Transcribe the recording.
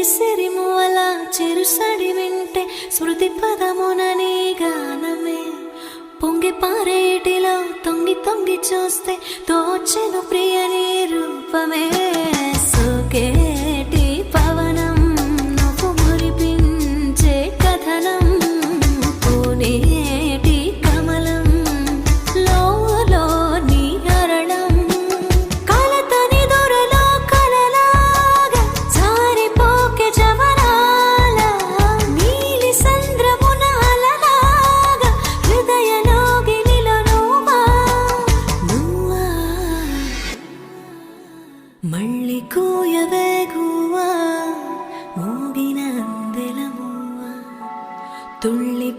సిరిమువల చిరుసడి వింటే స్మృతి పదమునని గానమే పొంగి పారేటిలో తొంగి తొంగి చూస్తే తోచెను ప్రియని రూపమే సోకేటి పవనం నువ్వు మురిపించే కథనం పూనేటి కమలం లోలో నీ హరణం కలతని దొరలో కలలాగా జారిపోకే జవనాల నీలి సంద్రమున అలలాగా హృదయలోగిలిలో నువ్వా మళ్ళీ కూయవే గువ్వా ఊగిన అందెల మువ్వ తుళ్ళి